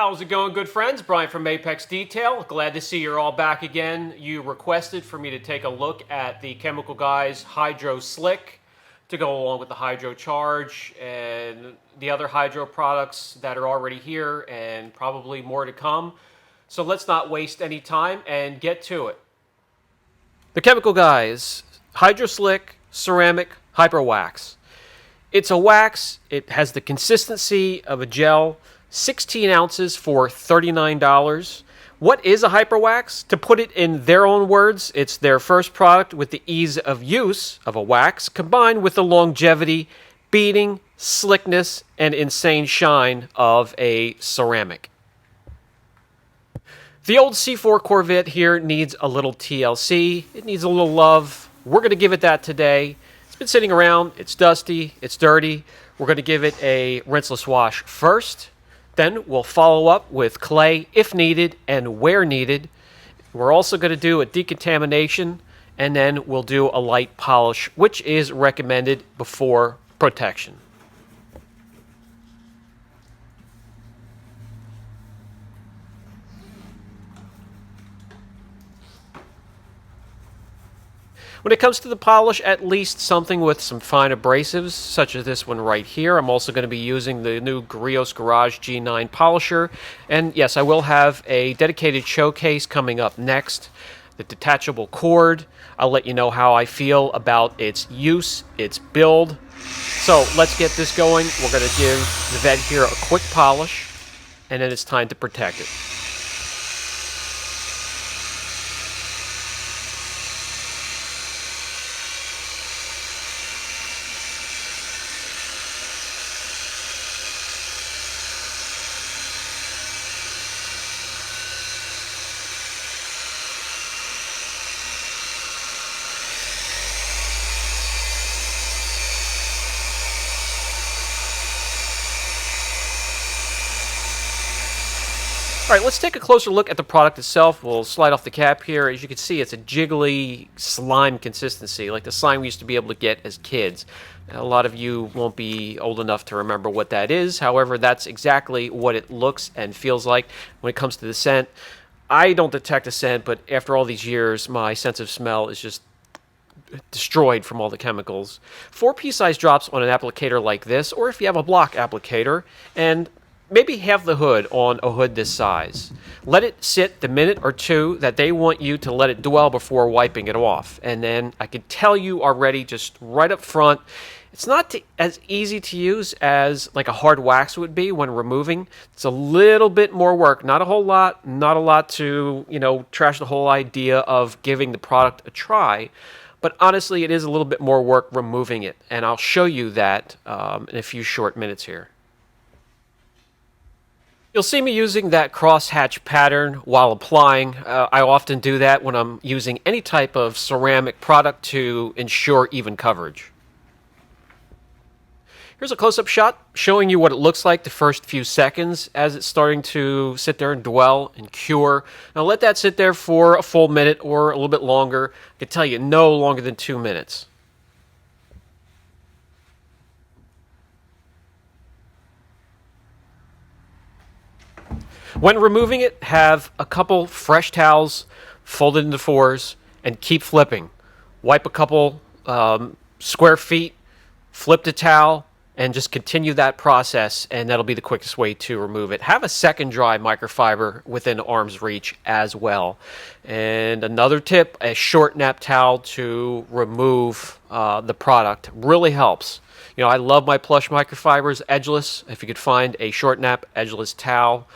How's it going, good friends? Brian from Apex Detail. Glad to see you're all back again. You requested for me to take a look at the Chemical Guys Hydro Slick to go along with the Hydro Charge and the other Hydro products that are already here and probably more to come. So let's not waste any time and get to it. The Chemical Guys Hydro Slick Ceramic HYPERWAX. It's a wax. It has the consistency of a gel. 16 ounces for $39. What is a HYPERWAX? To put it in their own words, it's their first product with the ease of use of a wax combined with the longevity, beading, slickness, and insane shine of a ceramic. The old C4 Corvette here needs a little TLC. It needs a little love. We're going to give it that today. It's been sitting around. It's dusty. It's dirty. We're going to give it a rinseless wash first. Then we'll follow up with clay if needed and where needed. We're also going to do a decontamination, and then we'll do a light polish, which is recommended before protection. When it comes to the polish, at least something with some fine abrasives, such as this one right here. I'm also going to be using the new Griot's Garage G9 polisher. And yes, I will have a dedicated showcase coming up next. The detachable cord. I'll let you know how I feel about its use, its build. So let's get this going. We're going to give the vet here a quick polish, and then it's time to protect it. All right, let's take a closer look at the product itself. We'll slide off the cap here. As you can see, it's a jiggly slime consistency, like the slime we used to be able to get as kids. A lot of you won't be old enough to remember what that is. However, that's exactly what it looks and feels like when it comes to the scent. I don't detect a scent, but after all these years, my sense of smell is just destroyed from all the chemicals. 4 pea-sized drops on an applicator like this, or if you have a block applicator, and maybe half the hood on a hood this size. Let it sit the minute or two that they want you to let it dwell before wiping it off. And then I can tell you already, just right up front, it's not as easy to use as like a hard wax would be when removing. It's a little bit more work, not a whole lot, not a lot to, trash the whole idea of giving the product a try. But honestly, it is a little bit more work removing it. And I'll show you that in a few short minutes here. You'll see me using that crosshatch pattern while applying. I often do that when I'm using any type of ceramic product to ensure even coverage. Here's a close-up shot showing you what it looks like the first few seconds as it's starting to sit there and dwell and cure. Now let that sit there for a full minute or a little bit longer. I can tell you no longer than 2 minutes. When removing it, have a couple fresh towels folded into 4s and keep flipping. Wipe a couple square feet, flip the towel, and just continue that process, and that'll be the quickest way to remove it. Have a second dry microfiber within arm's reach as well. And another tip, a short nap towel to remove the product really helps. I love my plush microfibers, edgeless. If you could find a short nap edgeless towel,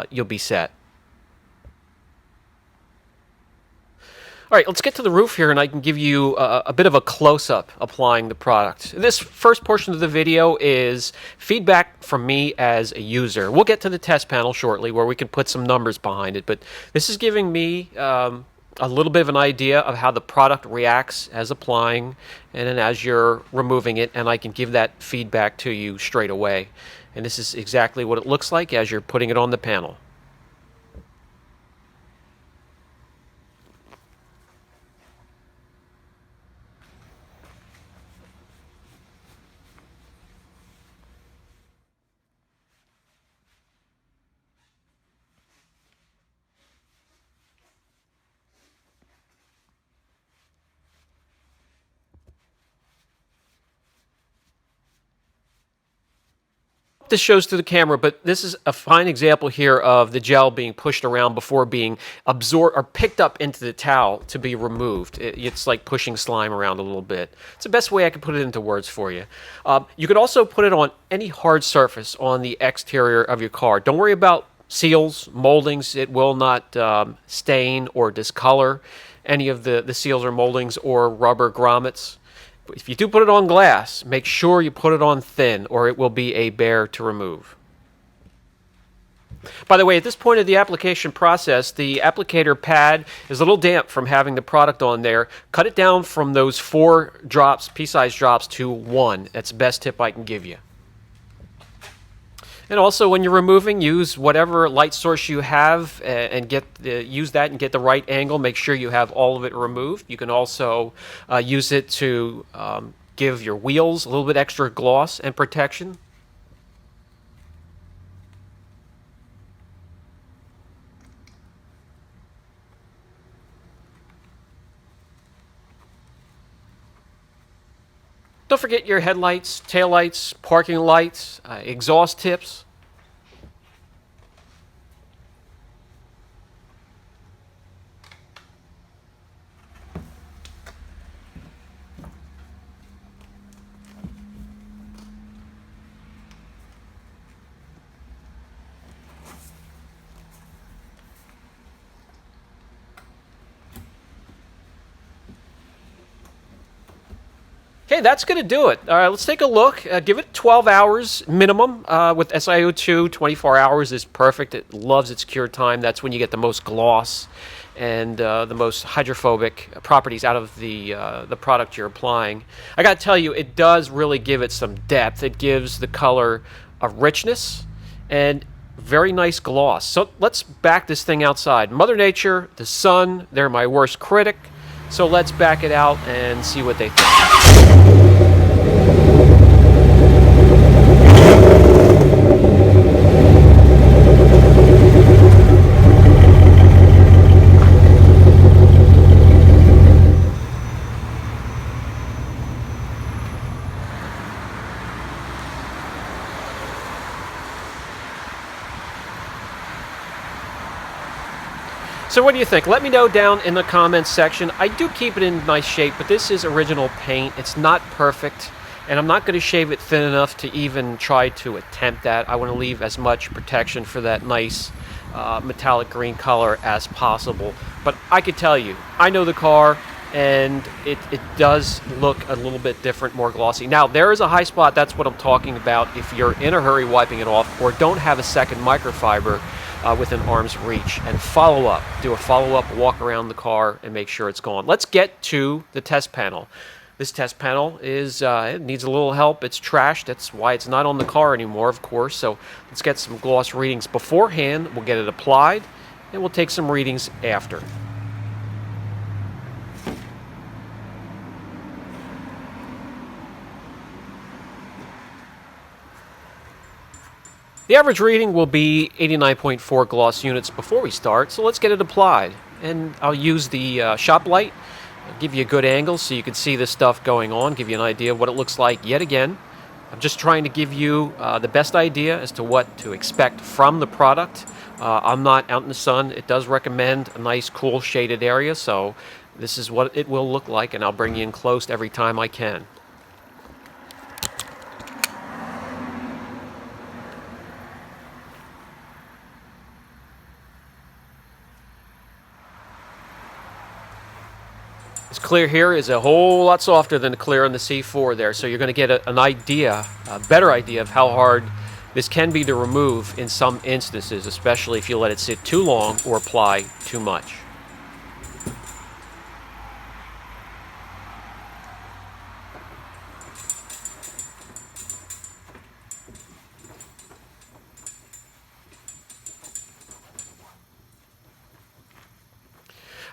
you'll be set. All right, let's get to the roof here, and I can give you a bit of a close-up applying the product. This first portion of the video is feedback from me as a user. We'll get to the test panel shortly where we can put some numbers behind it, but this is giving me a little bit of an idea of how the product reacts as applying and then as you're removing it, and I can give that feedback to you straight away. And this is exactly what it looks like as you're putting it on the panel. This shows through the camera, but this is a fine example here of the gel being pushed around before being absorbed or picked up into the towel to be removed. It's like pushing slime around a little bit. It's the best way I can put it into words for you. You could also put it on any hard surface on the exterior of your car. Don't worry about seals, moldings. It will not stain or discolor any of the seals or moldings or rubber grommets. If you do put it on glass, make sure you put it on thin or it will be a bear to remove. By the way, at this point of the application process, the applicator pad is a little damp from having the product on there. Cut it down from those 4 drops, pea-sized drops, to 1. That's the best tip I can give you. And also, when you're removing, use whatever light source you have and use that and get the right angle. Make sure you have all of it removed. You can also use it to give your wheels a little bit extra gloss and protection. Don't forget your headlights, taillights, parking lights, exhaust tips. Okay, that's going to do it. All right, let's take a look. Give it 12 hours minimum. With SiO2, 24 hours is perfect. It loves its cure time. That's when you get the most gloss and the most hydrophobic properties out of the product you're applying. I got to tell you, it does really give it some depth. It gives the color a richness and very nice gloss. So let's back this thing outside. Mother Nature, the sun, they're my worst critic. So let's back it out and see what they think. So what do you think? Let me know down in the comments section. I do keep it in nice shape, but this is original paint. It's not perfect, and I'm not going to shave it thin enough to even try to attempt that. I want to leave as much protection for that nice metallic green color as possible. But I could tell you, I know the car, and it does look a little bit different, more glossy. Now, there is a high spot. That's what I'm talking about. If you're in a hurry wiping it off or don't have a second microfiber within arm's reach, and follow up. Do a follow-up walk around the car and make sure it's gone. Let's get to the test panel. This test panel is it needs a little help. It's trashed. That's why it's not on the car anymore, of course. So let's get some gloss readings beforehand. We'll get it applied, and we'll take some readings after. The average reading will be 89.4 gloss units before we start, so let's get it applied. And I'll use the shop light, give you a good angle so you can see this stuff going on, give you an idea of what it looks like yet again. I'm just trying to give you the best idea as to what to expect from the product. I'm not out in the sun. It does recommend a nice, cool, shaded area, so this is what it will look like, and I'll bring you in close every time I can. This clear here is a whole lot softer than the clear on the C4 there, so you're going to get an idea, a better idea of how hard this can be to remove in some instances, especially if you let it sit too long or apply too much.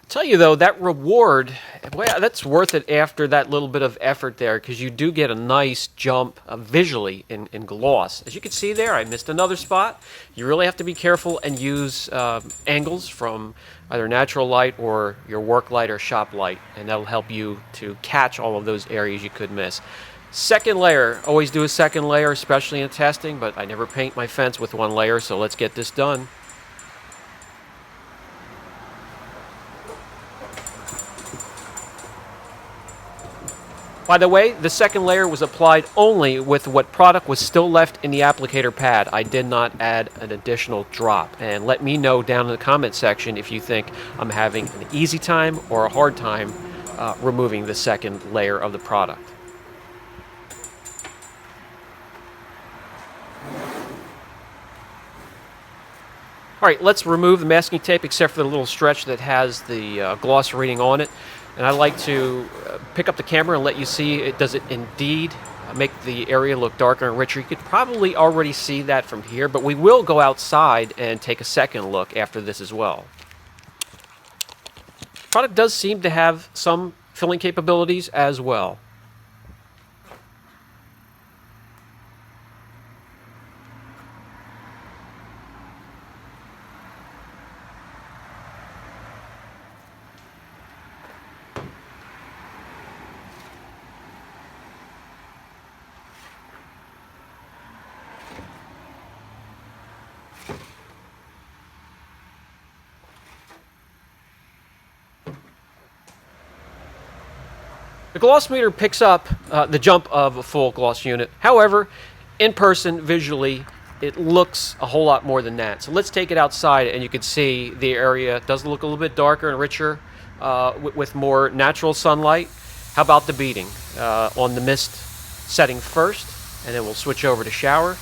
Tell you though, that reward, well, that's worth it after that little bit of effort there, because you do get a nice jump visually in gloss. As you can see there, I missed another spot. You really have to be careful and use angles from either natural light or your work light or shop light, and that'll help you to catch all of those areas you could miss. Second layer. Always do a second layer, especially in testing, but I never paint my fence with one layer, so let's get this done. By the way, the second layer was applied only with what product was still left in the applicator pad. I did not add an additional drop. And let me know down in the comment section if you think I'm having an easy time or a hard time removing the second layer of the product. All right, let's remove the masking tape except for the little stretch that has the gloss reading on it. And I like to pick up the camera and let you see does it indeed make the area look darker and richer. You could probably already see that from here, but we will go outside and take a second look after this as well. The product does seem to have some filling capabilities as well. The gloss meter picks up the jump of a full gloss unit. However, in person, visually, it looks a whole lot more than that. So let's take it outside and you can see the area does look a little bit darker and richer with more natural sunlight. How about the beading? On the mist setting first, and then we'll switch over to shower.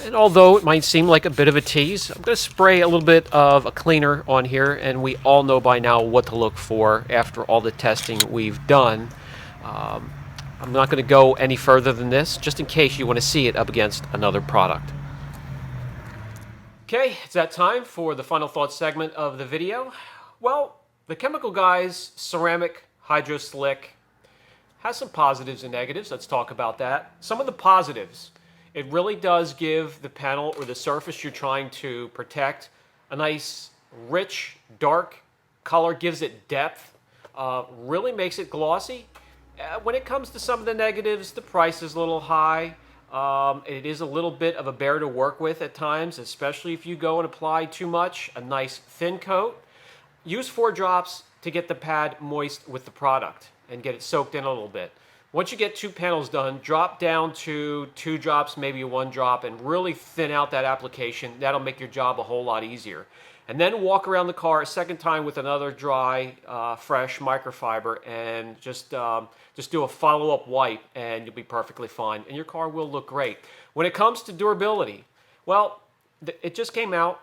And although it might seem like a bit of a tease, I'm going to spray a little bit of a cleaner on here, and we all know by now what to look for after all the testing we've done. I'm not going to go any further than this, just in case you want to see it up against another product. Okay, it's that time for the final thoughts segment of the video. Well, the Chemical Guys Ceramic Hydro Slick has some positives and negatives. Let's talk about that. Some of the positives. It really does give the panel or the surface you're trying to protect a nice, rich, dark color, gives it depth, really makes it glossy. When it comes to some of the negatives, the price is a little high. It is a little bit of a bear to work with at times, especially if you go and apply too much. A nice thin coat. Use 4 drops to get the pad moist with the product and get it soaked in a little bit. Once you get 2 panels done, drop down to 2 drops, maybe 1 drop, and really thin out that application. That'll make your job a whole lot easier. And then walk around the car a second time with another dry, fresh microfiber, and just do a follow-up wipe, and you'll be perfectly fine. And your car will look great. When it comes to durability, well, it just came out.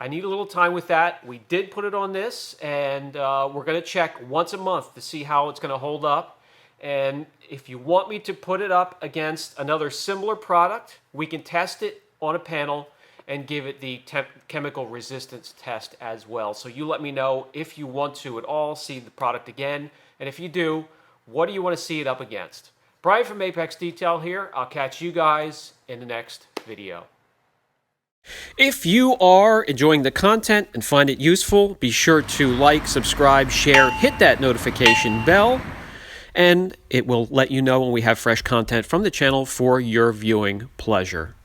I need a little time with that. We did put it on this, and we're going to check once a month to see how it's going to hold up. And if you want me to put it up against another similar product, we can test it on a panel and give it the chemical resistance test as well. So you let me know if you want to at all see the product again. And if you do, what do you want to see it up against? Brian from Apex Detail here. I'll catch you guys in the next video. If you are enjoying the content and find it useful, be sure to like, subscribe, share, hit that notification bell, and it will let you know when we have fresh content from the channel for your viewing pleasure.